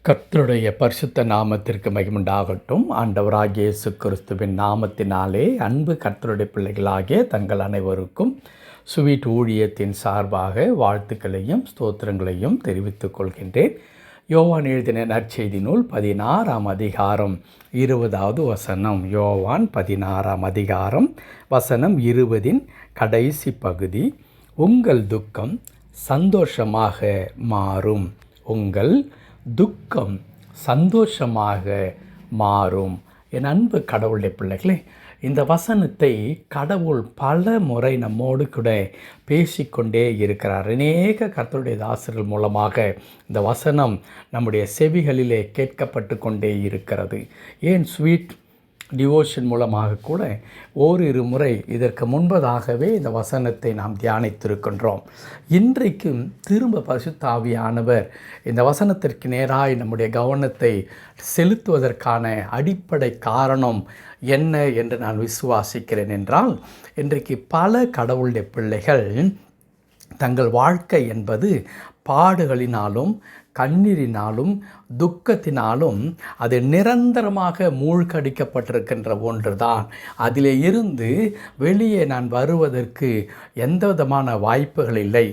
கர்த்தருடைய பரிசுத்த நாமத்திற்கு மகிமுண்டாகட்டும். ஆண்டவராகிய இயேசு கிறிஸ்துவின் நாமத்தினாலே அன்பு கர்த்தருடைய பிள்ளைகளாகிய தங்கள் அனைவருக்கும் ஸ்வீட் ஊழியத்தின் சார்பாக வாழ்த்துக்களையும் ஸ்தோத்திரங்களையும் தெரிவித்துக் கொள்கின்றேன். யோவான் எழுதின நற்செய்தி நூல் 16ஆம் அதிகாரம் 20வது வசனம். யோவான் 16ஆம் அதிகாரம் வசனம் 20இன் கடைசி பகுதி. உங்கள் துக்கம் சந்தோஷமாக மாறும். உங்கள் துக்கம் சந்தோஷமாக மாறும். என் அன்பு கடவுளுடைய பிள்ளைகளே, இந்த வசனத்தை கடவுள் பல முறை நம்மோடு கூட பேசிக்கொண்டே இருக்கிறார். அநேக கர்த்தருடைய தாசர்கள் மூலமாக இந்த வசனம் நம்முடைய செவிகளிலே கேட்கப்பட்டு கொண்டே இருக்கிறது. ஏன் ஸ்வீட் டிவோஷன் மூலமாக கூட ஓரிரு முறை இதற்கு முன்பதாகவே இந்த வசனத்தை நாம் தியானித்திருக்கின்றோம். இன்றைக்கும் திரும்ப பரிசுத்த ஆவியானவர் இந்த வசனத்திற்கு நேராய் நம்முடைய கவனத்தை செலுத்துவதற்கான அடிப்படை காரணம் என்ன என்று நான் விசுவாசிக்கிறேன் என்றால், இன்றைக்கு பல கடவுளுடைய பிள்ளைகள் தங்கள் வாழ்க்கை என்பது பாடுகளினாலும் கண்ணீரினாலும் துக்கத்தினாலும் அது நிரந்தரமாக மூழ்கடிக்கப்பட்டிருக்கின்ற ஒன்று தான். அதிலே இருந்து வெளியே நான் வருவதற்கு எந்த விதமான வாய்ப்புகள் இல்லை.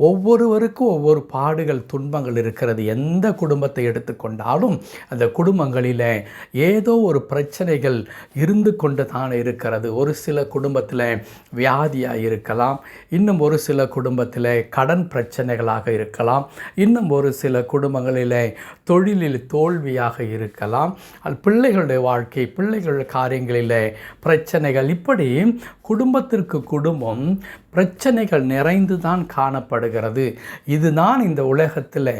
ஒவ்வொருவருக்கும் ஒவ்வொரு பாடுகள் துன்பங்கள் இருக்கிறது. எந்த குடும்பத்தை எடுத்துக்கொண்டாலும் அந்த குடும்பங்களில் ஏதோ ஒரு பிரச்சனைகள் இருந்து கொண்டு தான் இருக்கிறது. ஒரு சில குடும்பத்தில் வியாதியாக இருக்கலாம், இன்னும் ஒரு சில குடும்பத்தில் கடன் பிரச்சனைகளாக இருக்கலாம், இன்னும் ஒரு சில குடும்பங்களில் தொழிலில் தோல்வியாக இருக்கலாம், பிள்ளைகளுடைய வாழ்க்கை பிள்ளைகளுடைய காரியங்களில் பிரச்சனைகள். இப்படி குடும்பத்திற்கு குடும்பம் பிரச்சனைகள் நிறைந்து தான் காணப்படுகிறது. இதுதான் இந்த உலகத்தில்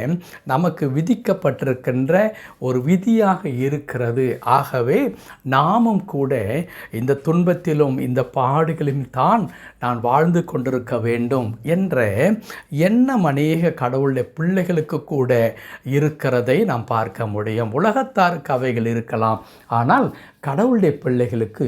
நமக்கு விதிக்கப்பட்டிருக்கின்ற ஒரு விதியாக இருக்கிறது. ஆகவே நாமும் கூட இந்த துன்பத்திலும் இந்த பாடுகளிலும் தான் நான் வாழ்ந்து கொண்டிருக்க வேண்டும் என்ற எண்ணம் அநேக கடவுளுடைய பிள்ளைகளுக்கு கூட இருக்கிறதை நாம் பார்க்க முடியும். உலகத்தாருக்கு அவைகள் இருக்கலாம், ஆனால் கடவுளுடைய பிள்ளைகளுக்கு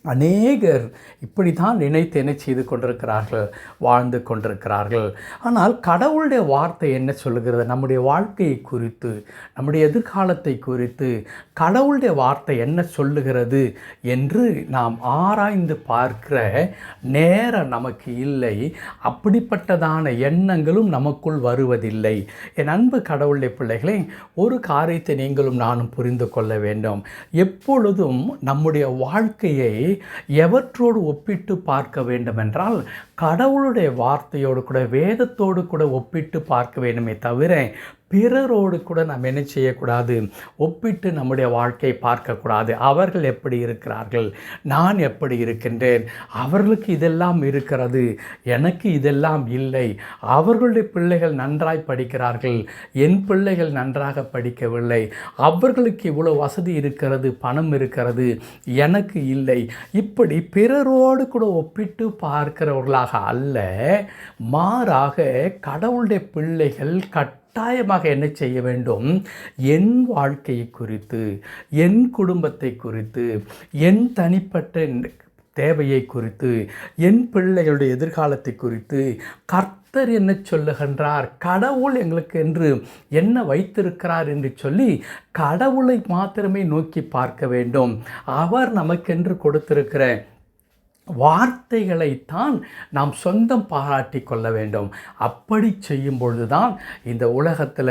அநேகர் இப்படி தான் நினைத்து என்ன செய்து கொண்டிருக்கிறார்கள், வாழ்ந்து கொண்டிருக்கிறார்கள். ஆனால் கடவுளுடைய வார்த்தை என்ன சொல்லுகிறது? நம்முடைய வாழ்க்கையை குறித்து, நம்முடைய எதிர்காலத்தை குறித்து கடவுளுடைய வார்த்தை என்ன சொல்லுகிறது என்று நாம் ஆராய்ந்து பார்க்கிற நேரம் நமக்கு இல்லை. அப்படிப்பட்டதான எண்ணங்களும் நமக்குள் வருவதில்லை. என் அன்பு கடவுளுடைய பிள்ளைகளே, ஒரு காரியத்தை நீங்களும் நானும் புரிந்து கொள்ள வேண்டும். எப்பொழுதும் நம்முடைய வாழ்க்கையை எவற்றோடு ஒப்பிட்டு பார்க்க வேண்டும் என்றால் கடவுளுடைய வார்த்தையோடு கூட, வேதத்தோடு கூட ஒப்பிட்டு பார்க்க வேண்டுமே தவிர பிறரோடு கூட நாம் என்ன செய்யக்கூடாது, ஒப்பிட்டு நம்முடைய வாழ்க்கையை பார்க்கக்கூடாது. அவர்கள் எப்படி இருக்கிறார்கள், நான் எப்படி இருக்கின்றேன், அவர்களுக்கு இதெல்லாம் இருக்கிறது, எனக்கு இதெல்லாம் இல்லை, அவர்களுடைய பிள்ளைகள் நன்றாய் படிக்கிறார்கள், என் பிள்ளைகள் நன்றாக படிக்கவில்லை, அவர்களுக்கு இவ்வளோ வசதி இருக்கிறது, பணம் இருக்கிறது, எனக்கு இல்லை. இப்படி பிறரோடு கூட ஒப்பிட்டு பார்க்கிறவர்களாக அல்ல, மாறாக கடவுளுடைய பிள்ளைகள் கட்டாயமாக என்ன செய்ய வேண்டும், என் வாழ்க்கையை குறித்து, என் குடும்பத்தை குறித்து, என் தனிப்பட்ட தேவையை குறித்து, என் பிள்ளைகளுடைய எதிர்காலத்தை குறித்து கர்த்தர் என்ன சொல்லுகின்றார், கடவுள் எங்களுக்கு என்று என்ன வைத்திருக்கிறார் என்று சொல்லி கடவுளை மாத்திரமே நோக்கி பார்க்க வேண்டும். அவர் நமக்கென்று கொடுத்திருக்கிற வார்த்தைகளைத்தான் நாம் சொந்தம் பாராட்டி கொள்ள வேண்டும். அப்படி செய்யும் பொழுதுதான் இந்த உலகத்தில்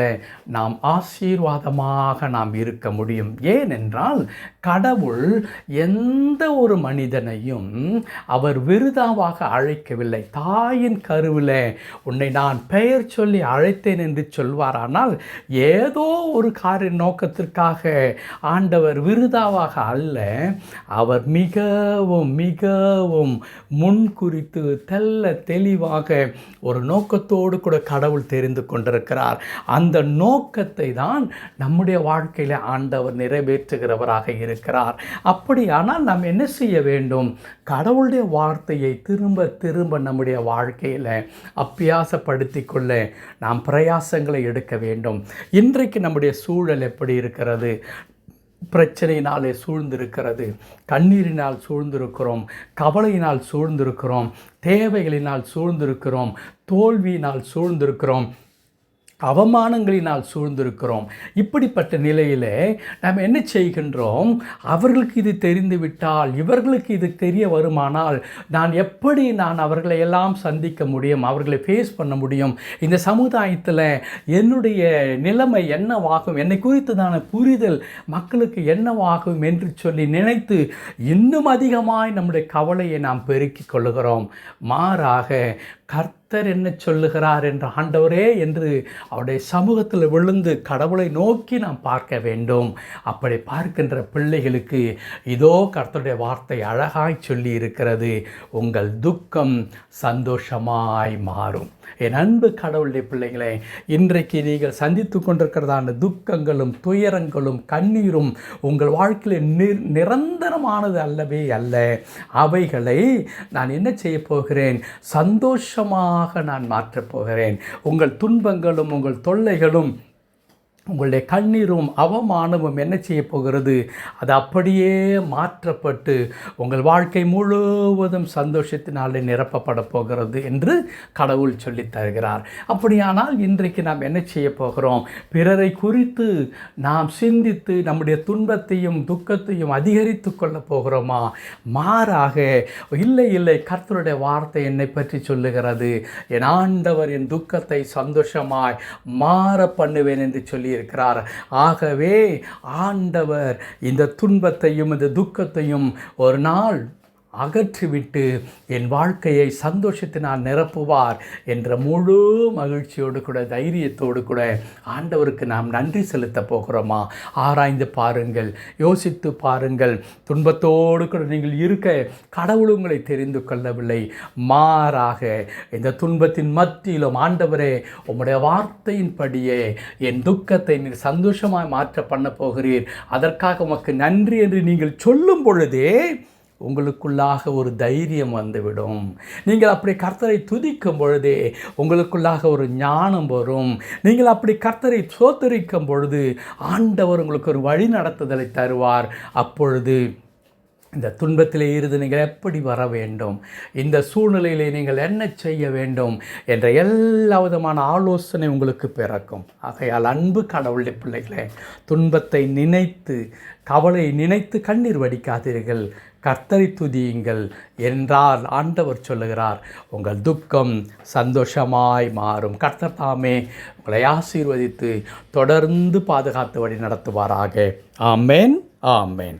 நாம் ஆசீர்வாதமாக நாம் இருக்க முடியும். ஏனென்றால் கடவுள் எந்த ஒரு மனிதனையும் அவர் விருதாவாக அழைக்கவில்லை. தாயின் கருவில் உன்னை நான் பெயர் சொல்லி அழைத்தேன் என்று சொல்வாரானால் ஏதோ ஒரு காரிய நோக்கத்திற்காக ஆண்டவர் விருதாவாக அல்ல, அவர் மிகவும் மிகவும் முன் குறித்து தெல்ல தெளிவாக ஒரு நோக்கத்தோடு கூட கடவுள் தெரிந்து கொண்டிருக்கிறார். அந்த நோக்கத்தை தான் நம்முடைய வாழ்க்கையில் ஆண்டவர் நிறைவேற்றுகிறவராக இருக்கிறார். அப்படியானால் நாம் என்ன செய்ய வேண்டும்? கடவுளுடைய வார்த்தையை திரும்ப திரும்ப நம்முடைய வாழ்க்கையில் அபியாசப்படுத்தி கொள்ள நாம் பிரயாசங்களை எடுக்க வேண்டும். இன்றைக்கு நம்முடைய சூழல் எப்படி இருக்கிறது? பிரச்சனையினாலே சூழ்ந்திருக்கிறது, கண்ணீரினால் சூழ்ந்திருக்கிறோம், கவலையினால் சூழ்ந்திருக்கிறோம், தேவைகளினால் சூழ்ந்திருக்கிறோம், தோல்வியினால் சூழ்ந்திருக்கிறோம், அவமானங்களினால் சூழ்ந்திருக்கிறோம். இப்படிப்பட்ட நிலையில் நாம் என்ன செய்கின்றோம்? அவர்களுக்கு இது தெரிந்துவிட்டால், இவர்களுக்கு இது தெரிய வருமானால் நான் அவர்களை எல்லாம் சந்திக்க முடியும், அவர்களை ஃபேஸ் பண்ண முடியும், இந்த சமுதாயத்தில் என்னுடைய நிலைமை என்னவாகும், என்னை குறித்ததான புரிதல் மக்களுக்கு என்னவாகும் என்று சொல்லி நினைத்து இன்னும் அதிகமாய் நம்முடைய கவலையை நாம் பெருக்கிக் கொள்ளுகிறோம். மாறாக கர்த்தர் என்ன சொல்லுகிறார் என்ற ஆண்டவரே என்று அவருடைய சமூகத்தில் விழுந்து கடவுளை நோக்கி நாம் பார்க்க வேண்டும். அப்படி பார்க்கின்ற பிள்ளைகளுக்கு இதோ கர்த்தருடைய வார்த்தை அழகாய் சொல்லி இருக்கிறது, உங்கள் துக்கம் சந்தோஷமாய் மாறும். என் அன்பு கடவுளுடைய பிள்ளைகளே, இன்றைக்கு நீங்கள் சந்தித்து கொண்டிருக்கிறதான துக்கங்களும் துயரங்களும் கண்ணீரும் உங்கள் வாழ்க்கையில் நிரந்தரமானது அல்லவே அல்ல. அவைகளை நான் என்ன செய்ய போகிறேன்? சந்தோஷமாக நான் மாற்றப் போகிறேன். உங்கள் துன்பங்களும் உங்கள் தொல்லைகளும் உங்களுடைய கண்ணீரும் அவமானமும் என்ன செய்ய போகிறது? அது அப்படியே மாற்றப்பட்டு உங்கள் வாழ்க்கை முழுவதும் சந்தோஷத்தினாலே நிரப்பப்பட போகிறது என்று கடவுள் சொல்லித் தருகிறார். அப்படியானால் இன்றைக்கு நாம் என்ன செய்ய போகிறோம்? பிறரை குறித்து நாம் சிந்தித்து நம்முடைய துன்பத்தையும் துக்கத்தையும் அதிகரித்து கொள்ள போகிறோமா? மாறாக இல்லை, கர்த்தருடைய வார்த்தை என்னை பற்றி சொல்லுகிறது, என் ஆண்டவர் என் துக்கத்தை சந்தோஷமாய் மாற பண்ணுவேன் என்று சொல்லி இருக்கிறார். ஆகவே ஆண்டவர் இந்த துன்பத்தையும் இந்த துக்கத்தையும் ஒரு நாள் அகற்றிவிட்டு என் வாழ்க்கையை சந்தோஷத்தினால் நிரப்புவார் என்ற முழு மகிழ்ச்சியோடு கூட தைரியத்தோடு கூட ஆண்டவருக்கு நாம் நன்றி செலுத்த போகிறோமா? ஆராய்ந்து பாருங்கள், யோசித்து பாருங்கள். துன்பத்தோடு கூட நீங்கள் இருக்க கடவுள் உங்களை தெரிந்து கொள்ளவில்லை. மாறாக இந்த துன்பத்தின் மத்தியிலும் ஆண்டவரே உம்முடைய வார்த்தையின்படியே என் துக்கத்தை நீர் சந்தோஷமாய் மாற்ற பண்ண போகிறீர், அதற்காக உமக்கு நன்றி என்று நீங்கள் சொல்லும் பொழுதே உங்களுக்குள்ளாக ஒரு தைரியம் வந்துவிடும். நீங்கள் அப்படி கர்த்தரை துதிக்கும் பொழுதே உங்களுக்குள்ளாக ஒரு ஞானம் வரும். நீங்கள் அப்படி கர்த்தரை சோதரிக்கும் பொழுது ஆண்டவர் உங்களுக்கு ஒரு வழி நடத்துதலை தருவார். அப்பொழுது இந்த துன்பத்திலே இருந்து நீங்கள் எப்படி வர வேண்டும், இந்த சூழ்நிலையிலே நீங்கள் என்ன செய்ய வேண்டும் என்ற எல்லா விதமான ஆலோசனை உங்களுக்கு பிறக்கும். ஆகையால் அன்பு கடவுளுடைய பிள்ளைகளே, துன்பத்தை நினைத்து கவலை நினைத்து கண்ணீர் வடிக்காதீர்கள், கர்த்தரை துதியுங்கள் என்றால் ஆண்டவர் சொல்லுகிறார், உங்கள் துக்கம் சந்தோஷமாய் மாறும். கர்த்தர் தாமே உங்களை ஆசீர்வதித்து தொடர்ந்து பாதுகாத்து வழி நடத்துவாராக. ஆமேன், ஆமேன்.